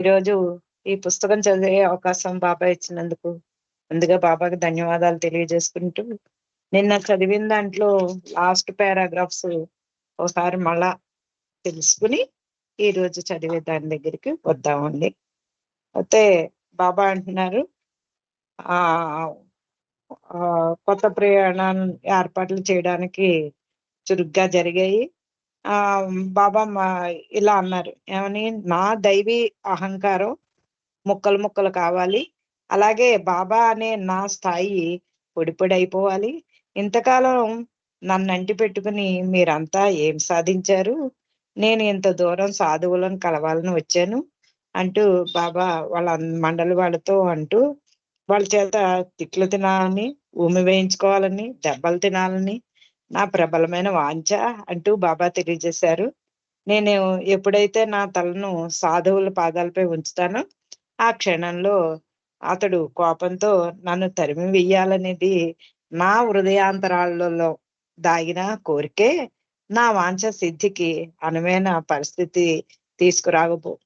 ఈరోజు ఈ పుస్తకం చదివే అవకాశం బాబా ఇచ్చినందుకు ముందుగా బాబాకి ధన్యవాదాలు తెలియజేసుకుంటూ, నిన్న చదివిన దాంట్లో లాస్ట్ పారాగ్రాఫ్స్ ఒకసారి మళ్ళా తెలుసుకుని ఈ రోజు చదివే దాని దగ్గరికి వద్దామండి. అయితే బాబా అంటున్నారు, ఆ ఆ, కొత్త ప్రయాణాన్ని ఏర్పాట్లు చేయడానికి చురుగ్గా జరిగాయి. ఆ బాబా ఇలా అన్నారు, ఏమని, నా దైవీ అహంకారం ముక్కలు ముక్కలు కావాలి. అలాగే బాబా అనే నా స్థాయి పొడి పొడి అయిపోవాలి. ఇంతకాలం నన్ను అంటి పెట్టుకుని మీరంతా ఏం సాధించారు? నేను ఇంత దూరం సాధువులను కలవాలని వచ్చాను అంటూ బాబా వాళ్ళ మండలి వాళ్ళతో అంటూ, వాళ్ళ చేత తిట్లు తినాలని, ఉమ్మి వేయించుకోవాలని, దెబ్బలు తినాలని నా ప్రబలమైన వాంఛ అంటూ బాబా తెలియజేశారు. నేను ఎప్పుడైతే నా తలను సాధువుల పాదాలపై ఉంచుతానో ఆ క్షణంలో అతడు కోపంతో నన్ను తరిమి వెయ్యాలనేది నా హృదయాంతరాలలో దాగిన కోరికే. నా వాంఛ సిద్ధికి అనువైన పరిస్థితి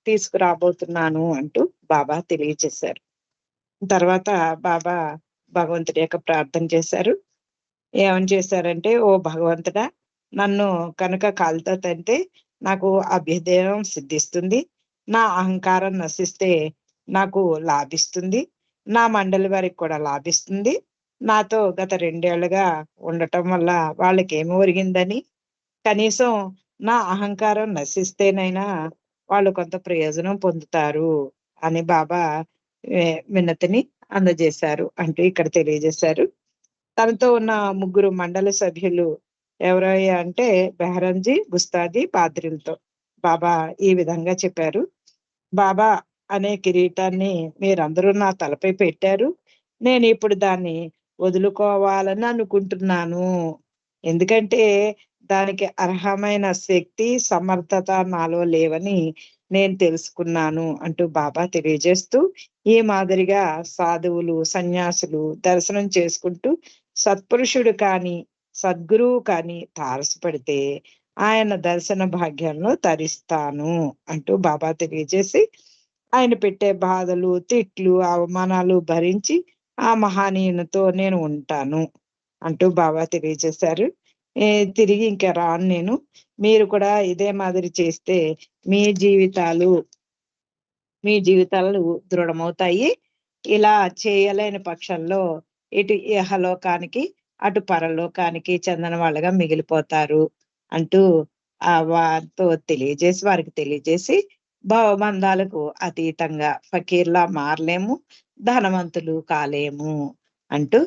తీసుకురాబోతున్నాను అంటూ బాబా తెలియజేశారు. తర్వాత బాబా భగవంతుడి యొక్క ప్రార్థన చేశారు. ఏమని చేశారంటే, ఓ భగవంతుడా, నన్ను కనుక కాలుతో తంటే నాకు అభ్యుదయం సిద్ధిస్తుంది, నా అహంకారం నశిస్తే నాకు లాభిస్తుంది, నా మండలి వారికి కూడా లాభిస్తుంది. నాతో గత 2 ఏళ్లుగా ఉండటం వల్ల వాళ్ళకి ఏమి ఒరిగిందని, కనీసం నా అహంకారం నశిస్తేనైనా వాళ్ళు కొంత ప్రయోజనం పొందుతారు అని బాబా విన్నతిని అందజేశారు అంటూ ఇక్కడ తెలియజేశారు. తనతో ఉన్న 3 మండలి సభ్యులు ఎవరయ్యా అంటే బెహరంజీ, గుస్తాది, పాద్రిలతో బాబా ఈ విధంగా చెప్పారు. బాబా అనే కిరీటాన్ని మీరందరూ నా తలపై పెట్టారు. నేను ఇప్పుడు దాన్ని వదులుకోవాలని అనుకుంటున్నాను. ఎందుకంటే దానికి అర్హమైన శక్తి, సమర్థత నాలో లేవని నేను తెలుసుకున్నాను అంటూ బాబా తెలియజేస్తూ, ఈ మాదిరిగా సాధువులు, సన్యాసులు దర్శనం చేసుకుంటూ సత్పురుషుడు కాని, సద్గురువు కాని తారసపడితే ఆయన దర్శన భాగ్యంలో తరిస్తాను అంటూ బాబా తెలియజేసి, ఆయన పెట్టే బాధలు, తిట్లు, అవమానాలు భరించి ఆ మహానీయునితో నేను ఉంటాను అంటూ బాబా తెలియజేశారు. తిరిగి ఇంకా రాను నేను. మీరు కూడా ఇదే మాదిరి చేస్తే మీ జీవితాలు దృఢమవుతాయి. ఇలా చేయలేని పక్షంలో ఇటు ఇహలోకానికి అటు పరలోకానికి చెందిన వాళ్ళగా మిగిలిపోతారు అంటూ వారితో వారికి తెలియజేసి, భవబంధాలకు అతీతంగా ఫకీర్లా మారలేము, ధనవంతులు కాలేము అంటూ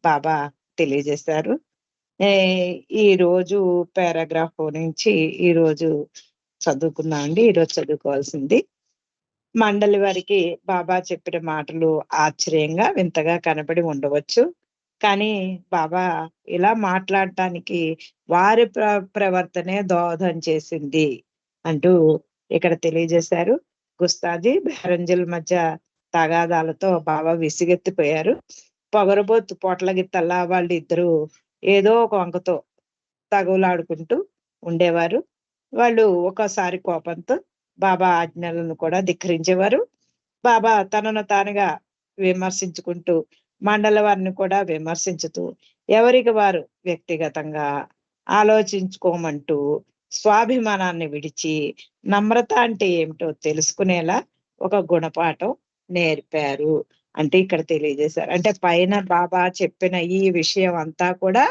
బాబా తెలియజేశారు. ఈ రోజు పారాగ్రాఫ్ నుంచి ఈ రోజు చదువుకున్నామండి. ఈరోజు చదువుకోవాల్సింది. మండలి వారికి బాబా చెప్పిన మాటలు ఆశ్చర్యంగా, వింతగా కనబడి ఉండవచ్చు. కానీ బాబా ఇలా మాట్లాడటానికి వారి ప్రవర్తనే దోహదం చేసింది అంటూ ఇక్కడ తెలియజేశారు. గుస్తాజీ, బెహరంజుల మధ్య తగాదాలతో బాబా విసిగెత్తిపోయారు. పొగరబోతు పొట్ల గిత్తల్లా వాళ్ళిద్దరూ ఏదో ఒక వంకతో తగులాడుకుంటూ ఉండేవారు. వాళ్ళు ఒక్కోసారి కోపంతో బాబా ఆజ్ఞలను కూడా ధిక్కరించేవారు. బాబా తనను తానుగా విమర్శించుకుంటూ, మండలి వారిని కూడా విమర్శించుతూ, ఎవరికి వారు వ్యక్తిగతంగా ఆలోచించుకోమంటూ, స్వాభిమానాన్ని విడిచి నమ్రత అంటే ఏమిటో తెలుసుకునేలా ఒక గుణపాఠం నేర్పారు అంటే ఇక్కడ తెలియజేశారు. అంటే పైన బాబా చెప్పిన ఈ విషయం అంతా కూడా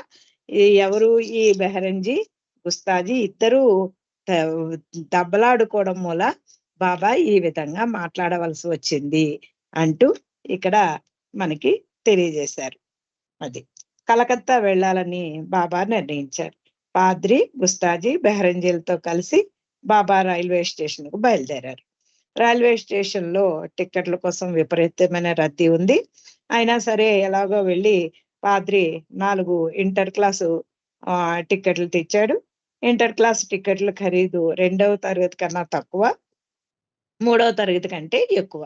ఎవరు, ఈ బెహరంజీ, గుస్తాజీ ఇద్దరు దెబ్బలాడుకోవడం మూల బాబా ఈ విధంగా మాట్లాడవలసి వచ్చింది అంటూ ఇక్కడ మనకి తెలియజేశారు. అది కలకత్తా వెళ్ళాలని బాబా నిర్ణయించారు. పాద్రి, గుస్తాజీ, బెహరంజీలతో కలిసి బాబా రైల్వే స్టేషన్ కు బయలుదేరారు. రైల్వే స్టేషన్ లో టిక్కెట్ల కోసం విపరీతమైన రద్దీ ఉంది. అయినా సరే ఎలాగో వెళ్ళి పాద్రి 4 ఇంటర్ క్లాసు టిక్కెట్లు తెచ్చాడు. ఇంటర్ క్లాస్ టిక్కెట్ల ఖరీదు 2వ తరగతి కన్నా తక్కువ, 3వ తరగతి కంటే ఎక్కువ.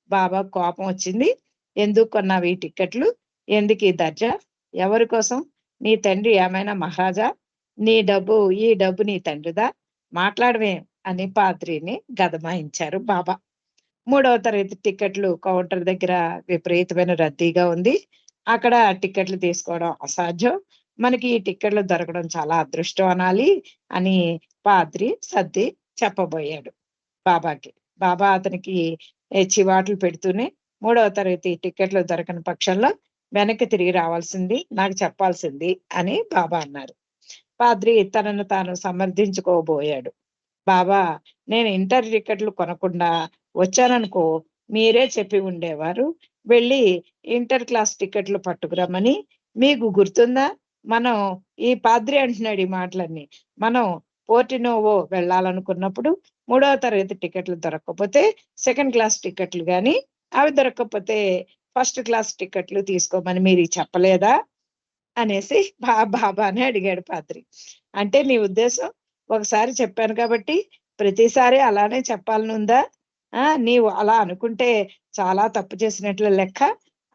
బాబా కోపం వచ్చింది. ఎందుకు కొన్నావు ఈ టిక్కెట్లు? ఎందుకు ఈ దర్జా? ఎవరి కోసం? నీ తండ్రి ఏమైనా మహారాజా? ఈ డబ్బు నీ తండ్రిదా? మాట్లాడవేం అని పాద్రిని గదమాయించారు బాబా. 3వ తరగతి టికెట్లు కౌంటర్ దగ్గర విపరీతమైన రద్దీగా ఉంది. అక్కడ టికెట్లు తీసుకోవడం అసాధ్యం. మనకి ఈ టికెట్లు దొరకడం చాలా అదృష్టం అనాలి అని పాద్రి సర్ది చెప్పబోయాడు బాబాకి. బాబా అతనికి చివాట్లు పెడుతూనే 3వ తరగతి టికెట్లు దొరకని పక్షంలో వెనక్కి తిరిగి రావాల్సింది, నాకు చెప్పాల్సింది అని బాబా అన్నారు. పాద్రి తనను తాను సమర్థించుకోబోయాడు. బాబా, నేను ఇంటర్ టికెట్లు కొనకుండా వచ్చాననుకో, మీరే చెప్పి ఉండేవారు వెళ్ళి ఇంటర్ క్లాస్ టికెట్లు పట్టుకురమ్మని. మీకు గుర్తుందా? మనం ఈ పాద్రి అంటున్నాడు ఈ మాటలన్నీ. మనం పోర్టినోవో వెళ్ళాలనుకున్నప్పుడు 3వ తరగతి టికెట్లు దొరకకపోతే సెకండ్ క్లాస్ టికెట్లు గాని, అవి దొరకకపోతే ఫస్ట్ క్లాస్ టికెట్లు తీసుకోమని మీరు చెప్పలేదా అనేసి బాబాని అడిగాడు పాద్రి. అంటే నీ ఉద్దేశం ఒకసారి చెప్పాను కాబట్టి ప్రతిసారి అలానే చెప్పాలనుందా? నీవు అలా అనుకుంటే చాలా తప్పు చేసినట్లు లెక్క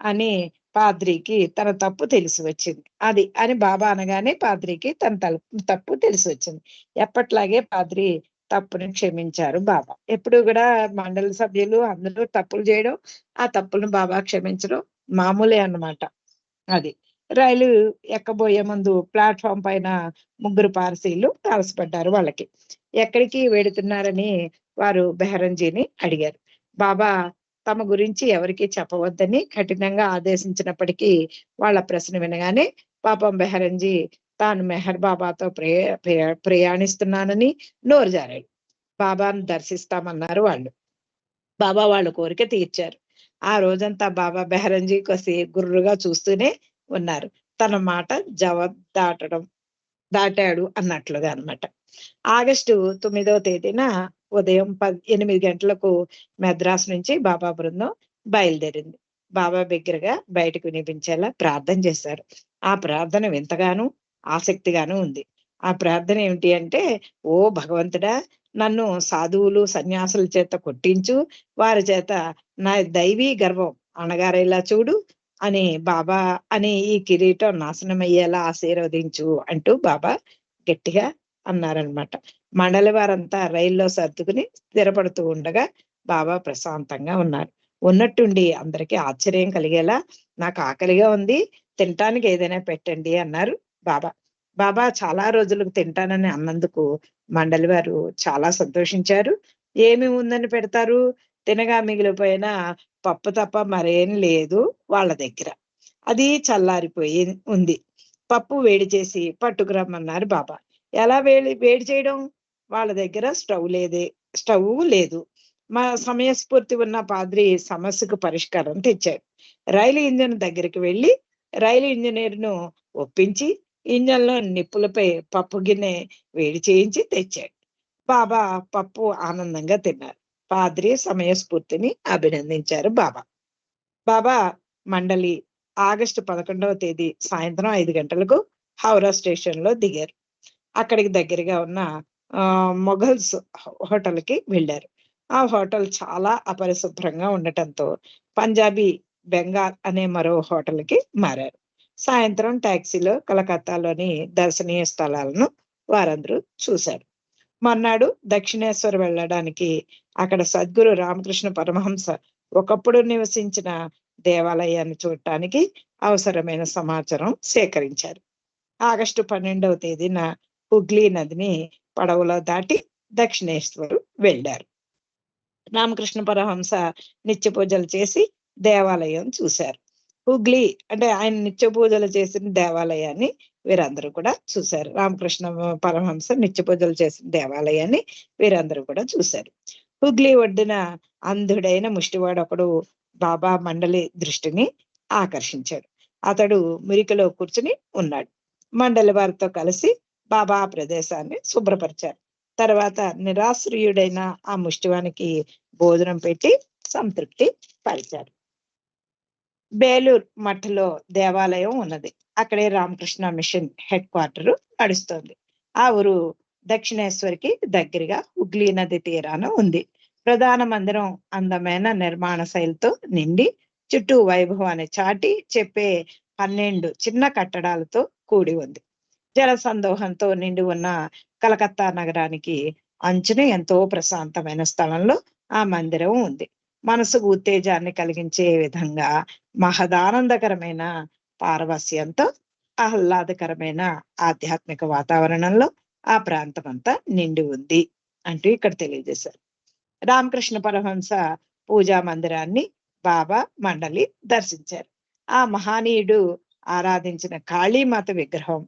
అని పాద్రికి తన తప్పు తెలిసి వచ్చింది. అది అని బాబా అనగానే పాద్రికి తన తప్పు తెలిసి వచ్చింది. ఎప్పట్లాగే పాద్రి తప్పుని క్షమించారు బాబా. ఎప్పుడు కూడా మండలి సభ్యులు అందరూ తప్పులు చేయడం, ఆ తప్పులను బాబా క్షమించడం మామూలే అన్నమాట. అది రైలు ఎక్కబోయే ముందు ప్లాట్ఫామ్ పైన 3 పార్సీలు తారసపడ్డారు వాళ్ళకి. ఎక్కడికి వెడుతున్నారని వారు బెహరంజీని అడిగారు. బాబా తమ గురించి ఎవరికీ చెప్పవద్దని కఠినంగా ఆదేశించినప్పటికీ వాళ్ళ ప్రశ్న వినగానే పాపం బెహరంజీ తాను మెహర్ బాబాతో ప్రయాణిస్తున్నానని నోరు జారాడు. బాబాను దర్శిస్తామన్నారు వాళ్ళు. బాబా వాళ్ళ కోరిక తీర్చారు. ఆ రోజంతా బాబా బెహరంజీ కోసి గుర్రుగా చూస్తూనే ఉన్నారు. తన మాట జవాబు దాటాడు అన్నట్లుగా అన్నమాట. ఆగస్టు 9వ తేదీన ఉదయం 8 గంటలకు మద్రాసు నుంచి బాబా బృందం బయలుదేరింది. బాబా బిగ్గరగా బయటకు వినిపించేలా ప్రార్థన చేశారు. ఆ ప్రార్థన వింతగాను ఆసక్తిగాను ఉంది. ఆ ప్రార్థన ఏమిటి అంటే, ఓ భగవంతుడా, నన్ను సాధువులు సన్యాసుల చేత కొట్టించు, వారి చేత నా దైవీ గర్వం అణగారేలా చూడు అని బాబా అని ఈ కిరీటం నాశనమయ్యేలా ఆశీర్వదించు అంటూ బాబా గట్టిగా అన్నారనమాట. మండలి వారంతా రైల్లో సర్దుకుని స్థిరపడుతూ ఉండగా బాబా ప్రశాంతంగా ఉన్నారు. ఉన్నట్టుండి అందరికీ ఆశ్చర్యం కలిగేలా, నాకు ఆకలిగా ఉంది, తినటానికి ఏదైనా పెట్టండి అన్నారు బాబా. బాబా చాలా రోజులకు తింటానని అన్నందుకు మండలి వారు చాలా సంతోషించారు. ఏమి ఉందని పెడతారు? తినగా మిగిలిపోయిన పప్పు తప్ప మరేం లేదు వాళ్ళ దగ్గర. అది చల్లారిపోయి ఉంది. పప్పు వేడి చేసి పట్టుకురమ్మన్నారు బాబా. ఎలా వేడి చేయడం? వాళ్ళ దగ్గర స్టవ్ లేదు. మా సమయస్ఫూర్తి ఉన్న పాద్రి సమస్యకు పరిష్కారం తెచ్చాడు. రైలు ఇంజన్ దగ్గరికి వెళ్ళి రైలు ఇంజనీర్ను ఒప్పించి ఇంజన్లో నిప్పులపై పప్పు గిన్నె వేడి చేయించి తెచ్చాడు. బాబా పప్పు ఆనందంగా తిన్నారు. పాద్రి సమయస్ఫూర్తిని అభినందించారు బాబా. బాబా మండలి ఆగస్టు 11వ తేదీ సాయంత్రం 5 గంటలకు హౌరా స్టేషన్ లో దిగారు. అక్కడికి దగ్గరగా ఉన్న మొఘల్స్ హోటల్ కి వెళ్ళారు. ఆ హోటల్ చాలా అపరిశుభ్రంగా ఉండటంతో పంజాబీ బెంగాల్ అనే మరో హోటల్ కి మారారు. సాయంత్రం టాక్సీలో కలకత్తాలోని దర్శనీయ స్థలాలను వారందరూ చూశారు. మర్నాడు దక్షిణేశ్వర్ వెళ్ళడానికి అక్కడ సద్గురు రామకృష్ణ పరమహంస ఒకప్పుడు నివసించిన దేవాలయాన్ని చూడటానికి అవసరమైన సమాచారం సేకరించారు. ఆగస్టు 12వ తేదీన హుగ్లీ నదిని పడవలో దాటి దక్షిణేశ్వరు వెళ్ళారు. రామకృష్ణ పరమహంస నిత్య పూజలు చేసి దేవాలయం చూశారు. హుగ్లీ అంటే ఆయన నిత్య పూజలు చేసిన దేవాలయాన్ని వీరందరూ కూడా చూశారు. రామకృష్ణ పరమహంస నిత్య పూజలు చేసిన దేవాలయాన్ని వీరందరూ కూడా చూశారు. హుగ్లీ ఒడ్డున అంధుడైన ముష్టివాడు ఒకడు బాబా మండలి దృష్టిని ఆకర్షించాడు. అతడు మురికిలో కూర్చుని ఉన్నాడు. మండలి వారితో కలిసి బాబా ఆ ప్రదేశాన్ని శుభ్రపరిచారు. తర్వాత నిరాశ్రయుడైన ఆ ముష్టివానికి భోజనం పెట్టి సంతృప్తి పరిచారు. బేలూర్ మఠలో దేవాలయం ఉన్నది. అక్కడే రామకృష్ణ మిషన్ హెడ్ క్వార్టర్ నడుస్తోంది. ఆ ఊరు దక్షిణేశ్వరికి దగ్గరగా హుగ్లీ నది తీరాన ఉంది. ప్రధాన మందిరం అందమైన నిర్మాణ శైలితో నిండి చుట్టూ వైభవాన్ని చాటి చెప్పే 12 చిన్న కట్టడాలతో కూడి ఉంది. జన సందోహంతో నిండి ఉన్న కలకత్తా నగరానికి అంచున ఎంతో ప్రశాంతమైన స్థలంలో ఆ మందిరం ఉంది. మనసుకు ఉత్తేజాన్ని కలిగించే విధంగా మహదానందకరమైన పారవస్యంతో ఆహ్లాదకరమైన ఆధ్యాత్మిక వాతావరణంలో ఆ ప్రాంతం అంతా నిండి ఉంది అంటూ ఇక్కడ తెలియజేశారు. రామకృష్ణ పరమహంస పూజా మందిరాన్ని బాబా మండలి దర్శించారు. ఆ మహానీయుడు ఆరాధించిన కాళీమాత విగ్రహం,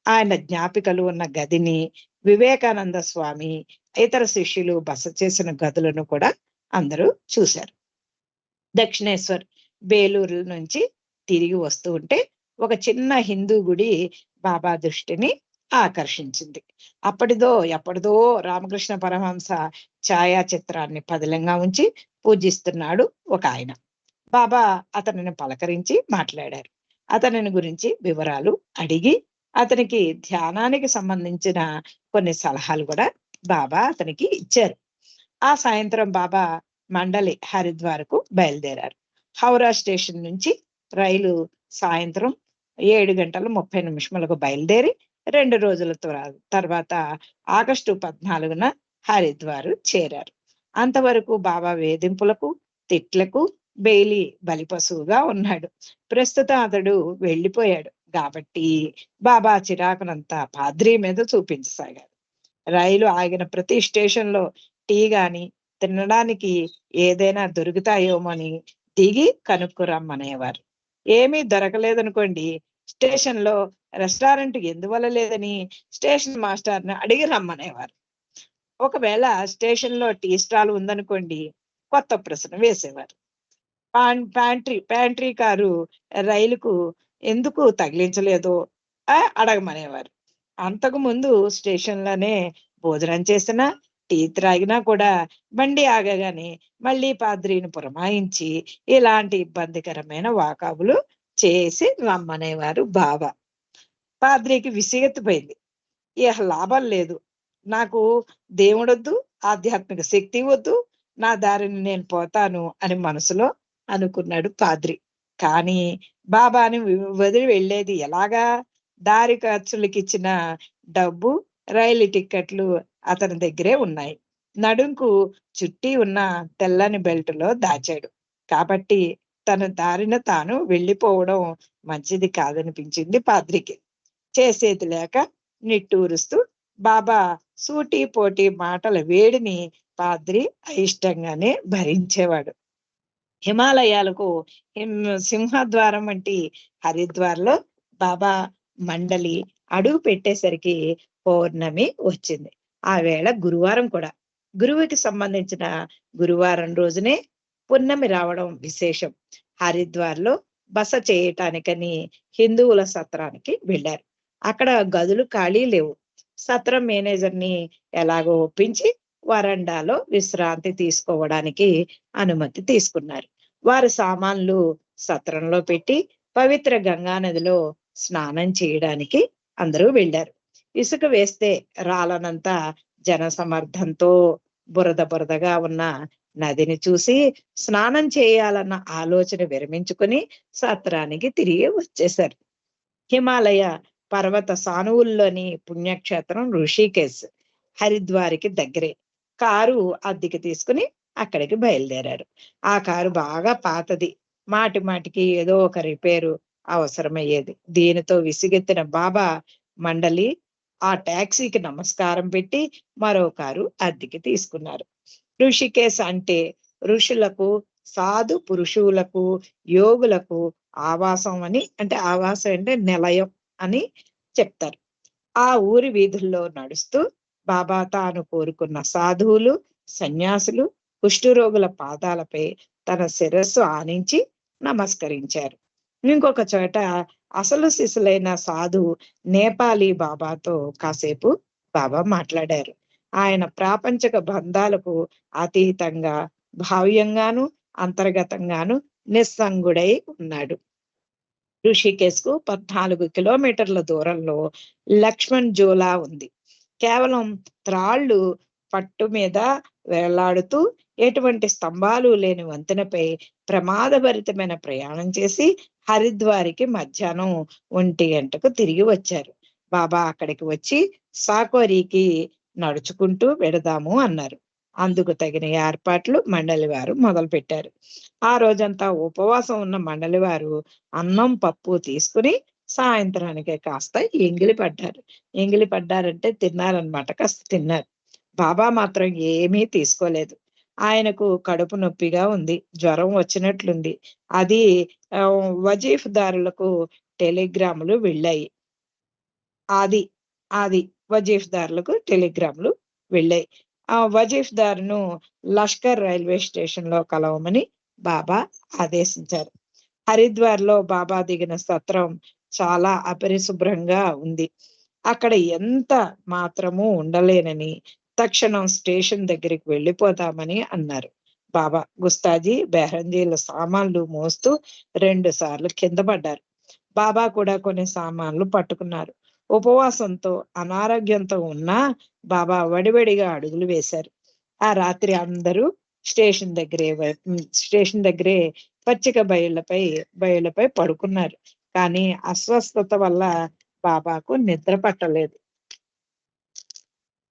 ఆయన జ్ఞాపికలు ఉన్న గదిని, వివేకానంద స్వామి ఇతర శిష్యులు బస చేసిన గదులను కూడా అందరూ చూశారు. దక్షిణేశ్వర్ బేలూరు నుంచి తిరిగి వస్తూ ఉంటే ఒక చిన్న హిందూ గుడి బాబా దృష్టిని ఆకర్షించింది. ఎప్పటిదో రామకృష్ణ పరమహంస ఛాయాచిత్రాన్ని పదిలంగా ఉంచి పూజిస్తున్నాడు ఒక ఆయన. బాబా అతనిని పలకరించి మాట్లాడారు. అతనిని గురించి వివరాలు అడిగి అతనికి ధ్యానానికి సంబంధించిన కొన్ని సలహాలు కూడా బాబా అతనికి ఇచ్చారు. ఆ సాయంత్రం బాబా మండలి హరిద్వార్కు బయలుదేరారు. హౌరా స్టేషన్ నుంచి రైలు సాయంత్రం 7:30 బయలుదేరి 2 రోజుల తర్వాత ఆగస్టు 14న హరిద్వార్ చేరారు. అంతవరకు బాబా వేధింపులకు, తిట్లకు బెయిలీ బలిపశువుగా ఉన్నాడు. ప్రస్తుతం అతడు వెళ్ళిపోయాడు కాబట్టి బాబా చిరాకునంతా పాద్రీ మీద చూపించసాగాడు. రైలు ఆగిన ప్రతి స్టేషన్ లో టీ గాని తినడానికి ఏదైనా దొరుకుతాయోమని దిగి కనుక్కురమ్మనేవారు. ఏమీ దొరకలేదనుకోండి, స్టేషన్ లో రెస్టారెంట్ ఎందువల్ల లేదని స్టేషన్ మాస్టర్ ని అడిగి రమ్మనేవారు. ఒకవేళ స్టేషన్ లో టీ స్టాల్ ఉందనుకోండి, కొత్త ప్రశ్న వేసేవారు. ప్యాంట్రీ కారు రైలుకు ఎందుకు తగిలించలేదో అడగమనేవారు. అంతకు ముందు స్టేషన్లోనే భోజనం చేసినా, టీ త్రాగినా కూడా బండి ఆగగానే మళ్ళీ పాద్రీని పురమాయించి ఇలాంటి ఇబ్బందికరమైన వాకాబులు చేసి రమ్మనేవారు బాబా. పాద్రికి విసిగెత్తిపోయింది. ఇక లాభం లేదు, నాకు దేవుడొద్దు, ఆధ్యాత్మిక శక్తి వద్దు, నా దారిని నేను పోతాను అని మనసులో అనుకున్నాడు పాద్రి. కానీ బాబాని వదిలి వెళ్ళేది ఎలాగా? దారి ఖర్చులకి ఇచ్చిన డబ్బు, రైలు టిక్కెట్లు అతని దగ్గరే ఉన్నాయి. నడుంకు చుట్టి ఉన్న తెల్లని బెల్టులో దాచాడు. కాబట్టి తన దారిన తాను వెళ్ళిపోవడం మంచిది కాదనిపించింది పాద్రికి. చేసేది లేక నిట్టూరుస్తూ బాబా సూటి పోటీ మాటల వేడిని పాద్రి అయిష్టంగానే భరించేవాడు. హిమాలయాలకు సింహద్వారం వంటి హరిద్వార్లో బాబా మండలి అడుగు పెట్టేసరికి పౌర్ణమి వచ్చింది. ఆ వేళ గురువారం కూడా. గురువుకి సంబంధించిన గురువారం రోజునే పున్నమి రావడం విశేషం. హరిద్వార్లో బస చేయటానికని హిందువుల సత్రానికి వెళ్ళారు. అక్కడ గదులు ఖాళీ లేవు. సత్రం మేనేజర్ని ఎలాగో ఒప్పించి వరండాలో విశ్రాంతి తీసుకోవడానికి అనుమతి తీసుకున్నారు. వారి సామాన్లు సత్రంలో పెట్టి పవిత్ర గంగా నదిలో స్నానం చేయడానికి అందరూ వెళ్ళారు. ఇసుక వేస్తే రాలనంత జనసమర్థంతో బురదగా ఉన్న నదిని చూసి స్నానం చేయాలన్న ఆలోచన విరమించుకుని సత్రానికి తిరిగి వచ్చేశారు. హిమాలయ పర్వత సానువుల్లోని పుణ్యక్షేత్రం ఋషికేశ్ హరిద్వార్కి దగ్గరే. కారు అద్దెకి తీసుకుని అక్కడికి బయలుదేరారు. ఆ కారు బాగా పాతది. మాటికి ఏదో ఒక రిపేరు అవసరమయ్యేది. దీనితో విసిగెత్తిన బాబా మండలి ఆ టాక్సీకి నమస్కారం పెట్టి మరో కారు అద్దెకి తీసుకున్నారు. ఋషికేశ్ అంటే ఋషులకు, సాధు పురుషులకు, యోగులకు ఆవాసం అని, అంటే ఆవాసం అంటే నిలయం అని చెప్తారు. ఆ ఊరి వీధుల్లో నడుస్తూ బాబా తాను కోరుకున్న సాధువులు, సన్యాసులు, కుష్ఠరోగుల పాదాలపై తన శిరస్సు ఆనించి నమస్కరించారు. ఇంకొక చోట అసలు సిసలైన సాధు నేపాలీ బాబాతో కాసేపు బాబా మాట్లాడారు. ఆయన ప్రాపంచక బంధాలకు అతీతంగా, భావ్యంగాను అంతర్గతంగాను నిస్సంగుడై ఉన్నాడు. ఋషికేశ్ కు 14 కిలోమీటర్ల దూరంలో లక్ష్మణ్ జోలా ఉంది. కేవలం త్రాళ్ళు పట్టు మీద వేలాడుతూ ఎటువంటి స్తంభాలు లేని వంతెనపై ప్రమాదభరితమైన ప్రయాణం చేసి హరిద్వార్కి మధ్యాహ్నం 1 గంటకు తిరిగి వచ్చారు. బాబా అక్కడికి వచ్చి సాకోరికి నడుచుకుంటూ వెడదాము అన్నారు. అందుకు తగిన ఏర్పాట్లు మండలి వారు మొదలుపెట్టారు. ఆ రోజంతా ఉపవాసం ఉన్న మండలి వారు అన్నం, పప్పు తీసుకుని సాయంత్రానికి కాస్త ఎంగిలి పడ్డారు. ఎంగిలి పడ్డారంటే తిన్నారనమాట. కాస్త తిన్నారు. బాబా మాత్రం ఏమీ తీసుకోలేదు. ఆయనకు కడుపు నొప్పిగా ఉంది. జ్వరం వచ్చినట్లుంది. అది వజీఫ్‌దారులకు టెలిగ్రాములు వెళ్ళాయి. అది. అది. వజీఫ్‌దారులకు టెలిగ్రామ్‌లు వెళ్ళాయి. ఆ వజీఫ్‌దార్‌ను లష్కర్ రైల్వే స్టేషన్‌లో కలవమని బాబా ఆదేశించారు. హరిద్వార్‌లో బాబా దిగిన సత్రం చాలా అపరిశుభ్రంగా ఉంది. అక్కడ ఎంత మాత్రము ఉండలేనని, తక్షణం స్టేషన్ దగ్గరికి వెళ్ళిపోదామని అన్నారు. బాబా గుస్తాజీ, బెహ్రంజీల సామాన్లు మోస్తూ 2 సార్లు కింద పడ్డారు. బాబా కూడా కొన్ని సామాన్లు పట్టుకున్నారు. ఉపవాసంతో, అనారోగ్యంతో ఉన్నా బాబా వడివడిగా అడుగులు వేశారు. ఆ రాత్రి అందరూ స్టేషన్ దగ్గరే పచ్చిక బయళ్ళపై పడుకున్నారు. కానీ అస్వస్థత వల్ల బాబాకు నిద్ర పట్టలేదు.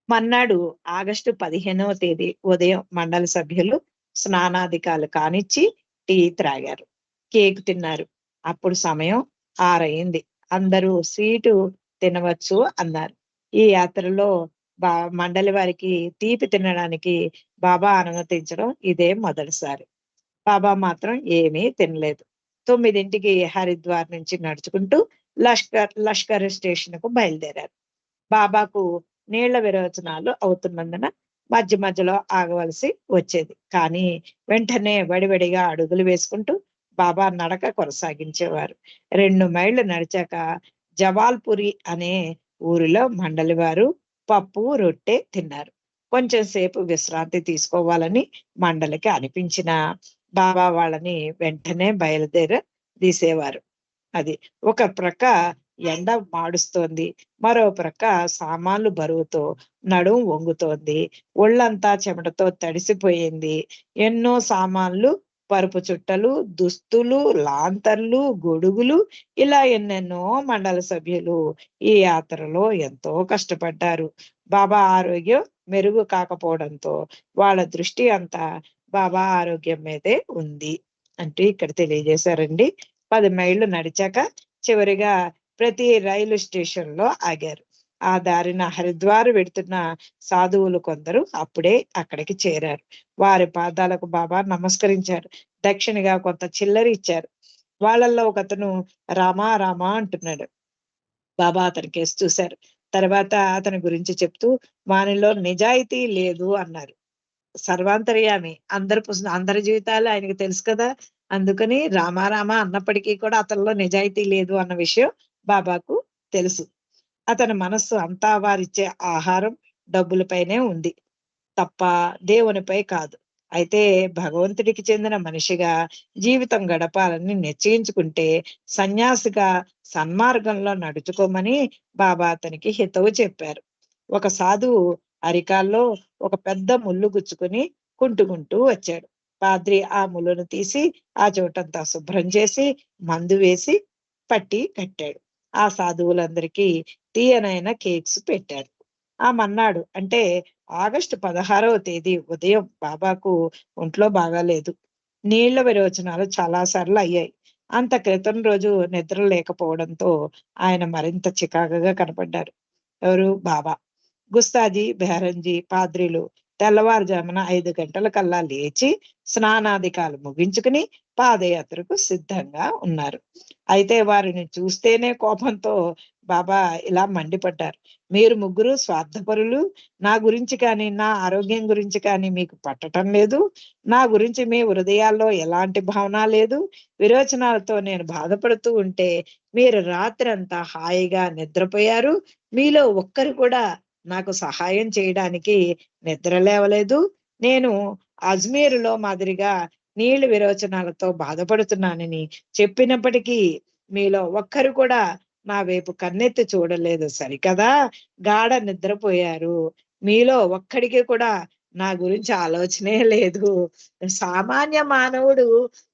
మర్నాడు ఆగస్టు 15వ తేదీ ఉదయం మండలి సభ్యులు స్నానాధికాలు కానిచ్చి టీ త్రాగారు. కేక్ తిన్నారు. అప్పుడు సమయం 6 అయింది. అందరూ స్వీటు తినవచ్చు అన్నారు. ఈ యాత్రలో మండలి వారికి తీపి తినడానికి బాబా అనుమతించడం ఇదే మొదటిసారి. బాబా మాత్రం ఏమీ తినలేదు. 9కి హరిద్వార్ నుంచి నడుచుకుంటూ లష్కర్ స్టేషన్‌కు బయలుదేరారు. బాబాకు నీళ్ల విరోచనాలు అవుతున్నందున మధ్య మధ్యలో ఆగవలసి వచ్చేది. కానీ వెంటనే వడివడిగా అడుగులు వేసుకుంటూ బాబా నడక కొనసాగించేవారు. 2 మైళ్ళు నడిచాక జవాల్పురి అనే ఊరిలో మండలి వారు పప్పు, రొట్టె తిన్నారు. కొంచెం సేపు విశ్రాంతి తీసుకోవాలని మండలికి అనిపించినా బాబా వాళ్ళని వెంటనే తీసేవారు. అది. ఒక ప్రక్క ఎండ మాడుస్తోంది. మరో ప్రక్క సామాన్లు బరువుతో నడుం వంగుతోంది. ఒళ్ళంతా చెమటతో తడిసిపోయింది. ఎన్నో సామాన్లు, పరుపు చుట్టలు, దుస్తులు, లాంతర్లు, గొడుగులు ఇలా ఎన్నెన్నో మండల సభ్యులు ఈ యాత్రలో ఎంతో కష్టపడ్డారు. బాబా ఆరోగ్యం మెరుగు కాకపోవడంతో వాళ్ళ దృష్టి అంతా బాబా ఆరోగ్యం మీదే ఉంది అంటూ ఇక్కడ తెలియజేశారండి. 10 మైళ్ళు నడిచాక చివరిగా ప్రతి రైలు స్టేషన్‌లో ఆగారు. ఆ దారిన హరిద్వార్ వెడుతున్న సాధువులు కొందరు అప్పుడే అక్కడికి చేరారు. వారి పాదాలకు బాబా నమస్కరించారు. దక్షిణగా కొంత చిల్లర ఇచ్చారు. వాళ్ళల్లో ఒకతను రామా రామా అంటున్నాడు. బాబా అతని కేసి చూశారు. తర్వాత అతని గురించి చెప్తూ వానిలో నిజాయితీ లేదు అన్నారు. సర్వాంతర్యామి. అందరి జీవితాలు ఆయనకి తెలుసు కదా! అందుకని రామా రామా అన్నప్పటికీ కూడా అతనిలో నిజాయితీ లేదు అన్న విషయం బాబాకు తెలుసు. అతని మనస్సు అంతా వారిచ్చే ఆహారం, డబ్బులపైనే ఉంది తప్ప దేవునిపై కాదు. అయితే భగవంతుడికి చెందిన మనిషిగా జీవితం గడపాలని నిశ్చయించుకుంటే సన్యాసిగా సన్మార్గంలో నడుచుకోమని బాబా అతనికి హితవు చెప్పారు. ఒక సాధువు అరికాల్లో ఒక పెద్ద ముల్లు గుచ్చుకుని కుంటుకుంటూ వచ్చాడు. పాద్రి ఆ ముళ్ళును తీసి ఆ చోటంతా శుభ్రం చేసి మందు వేసి పట్టి కట్టాడు. ఆ సాధువులందరికీ తీయనైన కేక్స్ పెట్టాడు. ఆ మన్నాడు అంటే ఆగస్టు 16వ తేదీ ఉదయం బాబాకు ఒంట్లో బాగాలేదు. నీళ్ల విరోచనాలు చాలా సార్లు అయ్యాయి. అంత క్రితం రోజు నిద్ర లేకపోవడంతో ఆయన మరింత చికాకుగా కనపడ్డారు. ఎవరు? బాబా. గుస్తాజీ, బెహరంజీ, పాద్రీలు తెల్లవారుజామున 5 గంటలకల్లా లేచి స్నానాధికాలు ముగించుకుని పాదయాత్రకు సిద్ధంగా ఉన్నారు. అయితే వారిని చూస్తేనే కోపంతో బాబా ఇలా మండిపడ్డారు. మీరు ముగ్గురు స్వార్థపరులు. నా గురించి కానీ, నా ఆరోగ్యం గురించి కానీ మీకు పట్టటం లేదు. నా గురించి మీ హృదయాల్లో ఎలాంటి భావన లేదు. విరోచనాలతో నేను బాధపడుతూ ఉంటే మీరు రాత్రంతా హాయిగా నిద్రపోయారు. మీలో ఒక్కరు కూడా నాకు సహాయం చేయడానికి నిద్ర లేవలేదు. నేను అజ్మీరులో మాదిరిగా నీళ్లు విరోచనాలతో బాధపడుతున్నానని చెప్పినప్పటికీ మీలో ఒక్కరు కూడా నా వైపు కన్నెత్తి చూడలేదు సరికదా! గాఢ నిద్రపోయారు. మీలో ఒక్కడికి కూడా నా గురించి ఆలోచనే లేదు. సామాన్య మానవుడు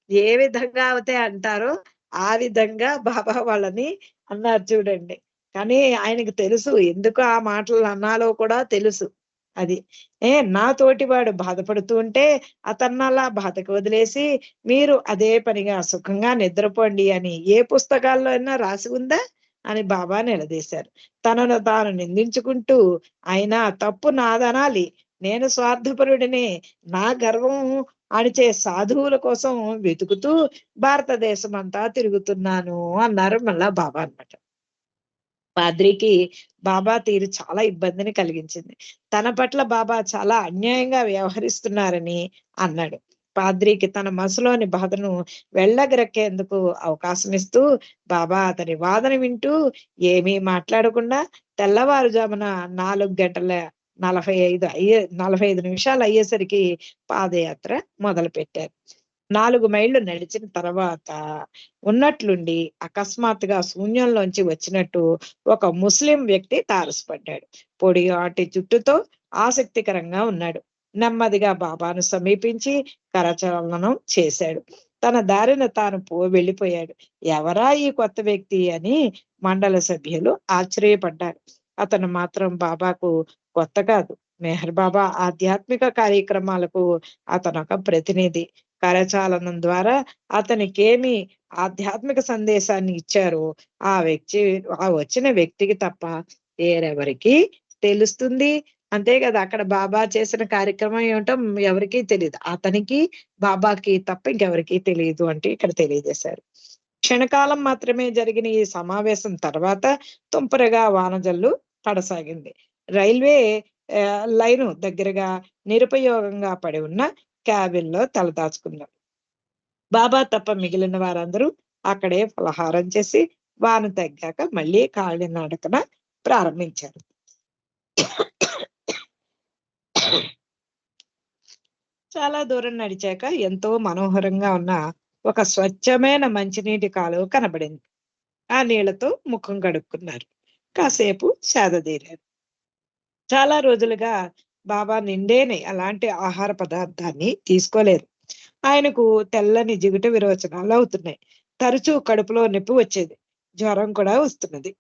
ఏ విధంగా అయితే అంటారో ఆ విధంగా బాబా వాళ్ళని అన్నారు చూడండి. కానీ ఆయనకి తెలుసు ఎందుకు ఆ మాటలు అన్నాలో కూడా తెలుసు. అది. నా తోటివాడు బాధపడుతూ ఉంటే అతన్నలా బాధకు వదిలేసి మీరు అదే పనిగా సుఖంగా నిద్రపోండి అని ఏ పుస్తకాల్లో అయినా రాసి ఉందా? అని బాబా నిలదీశారు. తనను తాను నిందించుకుంటూ అయినా తప్పు నాదనాలి. నేను స్వార్థపరుడినే. నా గర్వం అణిచే సాధువుల కోసం వెతుకుతూ భారతదేశమంతా తిరుగుతున్నాను అన్నారు మళ్ళా బాబా అన్నమాట. పాద్రికి బాబా తీరు చాలా ఇబ్బందిని కలిగించింది. తన పట్ల బాబా చాలా అన్యాయంగా వ్యవహరిస్తున్నారని అన్నాడు. పాద్రికి తన మనసులోని బాధను వెళ్ళగక్కేందుకు అవకాశం ఇస్తూ బాబా అతని వాదన వింటూ ఏమీ మాట్లాడకుండా తెల్లవారుజామున 4 గంటల 45 నిమిషాలు అయ్యేసరికి పాదయాత్ర మొదలుపెట్టారు. 4 మైళ్ళు నడిచిన తర్వాత ఉన్నట్లుండి అకస్మాత్తుగా శూన్యంలోంచి వచ్చినట్టు ఒక ముస్లిం వ్యక్తి తారసపడ్డాడు. పొడిగాటి జుట్టుతో ఆసక్తికరంగా ఉన్నాడు. నెమ్మదిగా బాబాను సమీపించి కరచాలనం చేశాడు. తన దారిన తాను వెళ్ళిపోయాడు. ఎవరా ఈ కొత్త వ్యక్తి అని మండల సభ్యులు ఆశ్చర్యపడ్డారు. అతను మాత్రం బాబాకు కొత్త కాదు. మెహర్ బాబా ఆధ్యాత్మిక కార్యక్రమాలకు అతనొక ప్రతినిధి. కరచాలనం ద్వారా అతనికేమి ఆధ్యాత్మిక సందేశాన్ని ఇచ్చారో ఆ వచ్చిన వ్యక్తికి తప్ప వేరెవరికి తెలుస్తుంది. అంతే కదా! అక్కడ బాబా చేసిన కార్యక్రమం ఏమిటో ఎవరికీ తెలీదు. అతనికి, బాబాకి తప్ప ఇంకెవరికీ తెలీదు అంటే ఇక్కడ తెలియజేశారు. క్షణకాలం మాత్రమే జరిగిన ఈ సమావేశం తర్వాత తుంపరగా వానజల్లు పడసాగింది. రైల్వే లైను దగ్గరగా నిరుపయోగంగా పడి ఉన్న క్యాబిన్‌లో తలదాచుకున్నారు. బాబా తప్ప మిగిలిన వారందరూ అక్కడే ఫలహారం చేసి వాన తగ్గాక మళ్ళీ కాలినడకన ప్రారంభించారు. చాలా దూరం నడిచాక ఎంతో మనోహరంగా ఉన్న ఒక స్వచ్ఛమైన మంచినీటి కాలువ కనబడింది. ఆ నీళ్లతో ముఖం కడుక్కున్నారు. కాసేపు సేదదీరారు. చాలా రోజులుగా బాబా నిండేని అలాంటి ఆహార పదార్థాన్ని తీసుకోలేదు. ఆయనకు తెల్లని జిగుట విరోచనాలు అవుతున్నాయి. తరచూ కడుపులో నొప్పి వచ్చేది. జ్వరం కూడా వస్తున్నది.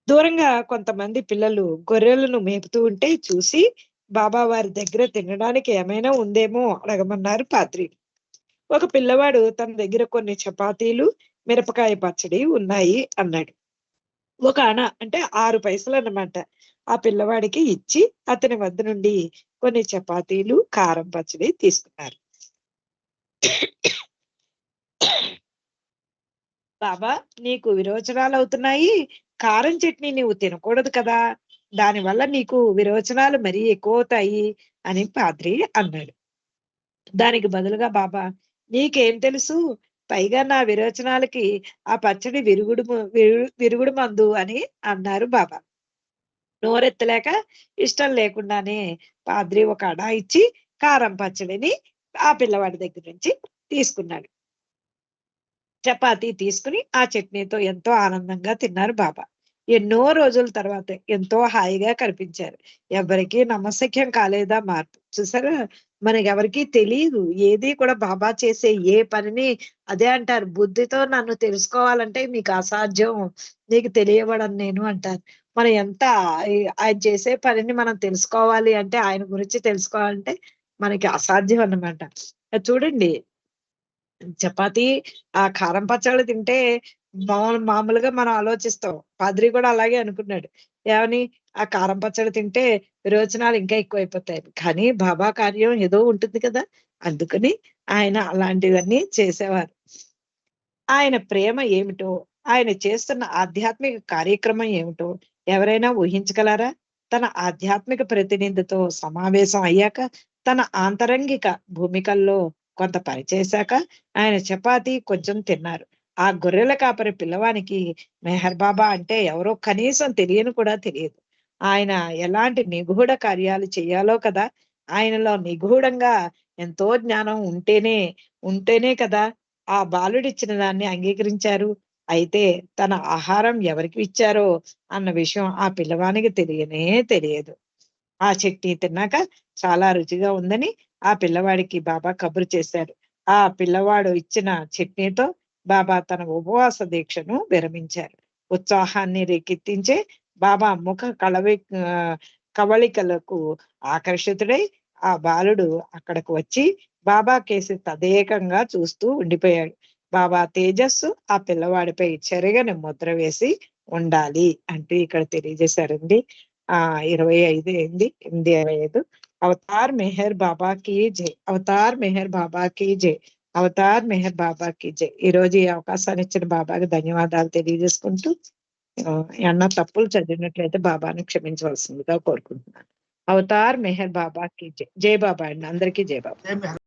దూరంగా కొంతమంది పిల్లలు గొర్రెలను మేపుతూ ఉంటే చూసి బాబా వారి దగ్గర తినడానికి ఏమైనా ఉందేమో అడగమన్నారు పాద్రి. ఒక పిల్లవాడు తన దగ్గర కొన్ని చపాతీలు, మిరపకాయ పచ్చడి ఉన్నాయి అన్నాడు. ఒక అణ అంటే 6 పైసలన్నమాట. ఆ పిల్లవాడికి ఇచ్చి అతని వద్ద నుండి కొన్ని చపాతీలు, కారం పచ్చడి తీసుకున్నారు. బాబా, నీకు విరోచనాలవుతున్నాయి. కారం చట్నీ నీవు తినకూడదు కదా! దానివల్ల నీకు విరోచనాలు మరీ ఎక్కువవుతాయి అని పాద్రి అన్నాడు. దానికి బదులుగా బాబా, నీకేం తెలుసు? పైగా నా విరోచనాలకి ఆ పచ్చడి విరుగుడు మందు అని అన్నారు బాబా. నోరెత్తలేక ఇష్టం లేకుండానే పాద్రి ఒక అడా ఇచ్చి కారం పచ్చడిని ఆ పిల్లవాడి దగ్గర నుంచి తీసుకున్నాడు. చపాతీ తీసుకుని ఆ చట్నీతో ఎంతో ఆనందంగా తిన్నారు బాబా. ఎన్నో రోజుల తర్వాత ఎంతో హాయిగా కనిపించారు. ఎవరికీ నమ్మశక్యం కాలేదా మార్పు. చూసారా? మనకెవరికీ తెలీదు. ఏది కూడా బాబా చేసే ఏ పనిని అదే అంటారు. బుద్ధితో నన్ను తెలుసుకోవాలంటే మీకు అసాధ్యం. నీకు తెలియబడను నేను అంటారు. మనం ఎంత ఆయన చేసే పనిని మనం తెలుసుకోవాలి అంటే, ఆయన గురించి తెలుసుకోవాలంటే మనకి అసాధ్యం అన్నమాట. చూడండి, చపాతీ, ఆ కారం పచ్చళ్ళు తింటే మామూలుగా మనం ఆలోచిస్తాం. పాద్రి కూడా అలాగే అనుకున్నాడు. ఏమని? ఆ కారం పచ్చడి తింటే విరోచనాలు ఇంకా ఎక్కువైపోతాయి. కానీ బాబా కార్యం ఏదో ఉంటుంది కదా! అందుకని ఆయన అలాంటివన్నీ చేసేవారు. ఆయన ప్రేమ ఏమిటో, ఆయన చేస్తున్న ఆధ్యాత్మిక కార్యక్రమం ఏమిటో ఎవరైనా ఊహించగలరా? తన ఆధ్యాత్మిక ప్రతినిధితో సమావేశం అయ్యాక, తన ఆంతరంగిక భూమికల్లో కొంత పని చేశాక, ఆయన చపాతీ కొంచెం తిన్నారు. ఆ గొర్రెల కాపరి పిల్లవానికి మెహర్ బాబా అంటే ఎవరో కనీసం తెలియని కూడా తెలియదు. ఆయన ఎలాంటి నిగూఢ కార్యాలు చెయ్యాలో కదా! ఆయనలో నిగూఢంగా ఎంతో జ్ఞానం ఉంటేనే కదా ఆ బాలుడిచ్చిన దాన్ని అంగీకరించారు. అయితే తన ఆహారం ఎవరికి ఇచ్చారో అన్న విషయం ఆ పిల్లవానికి తెలియనే తెలియదు. ఆ చట్నీ తిన్నాక చాలా రుచిగా ఉందని ఆ పిల్లవాడికి బాబా కబురు చేశాడు. ఆ పిల్లవాడు ఇచ్చిన చట్నీతో బాబా తన ఉపవాస దీక్షను విరమించారు. ఉత్సాహాన్ని రేకెత్తించే బాబా ముఖ కవళికలకు ఆకర్షితుడై ఆ బాలుడు అక్కడకు వచ్చి బాబా కేసి తదేకంగా చూస్తూ ఉండిపోయాడు. బాబా తేజస్సు ఆ పిల్లవాడిపై చెరగని ముద్ర వేసి ఉండాలి అంటూ ఇక్కడ తెలియజేశారండి. 25 అయింది, 8:25. అవతార్ మెహర్ బాబా కీ జై, అవతార్ మెహర్ బాబా కీ జై, అవతార్ మెహర్ బాబా కీ జై. ఈ రోజు ఈ అవకాశాన్ని ఇచ్చిన బాబాకి ధన్యవాదాలు తెలియజేసుకుంటూ ఏమన్నా తప్పులు చదివినట్లయితే బాబాని క్షమించవలసిందిగా కోరుకుంటున్నాను. అవతార్ మెహర్ బాబా కీ జై. జై బాబా అండి, అందరికీ జై బాబా.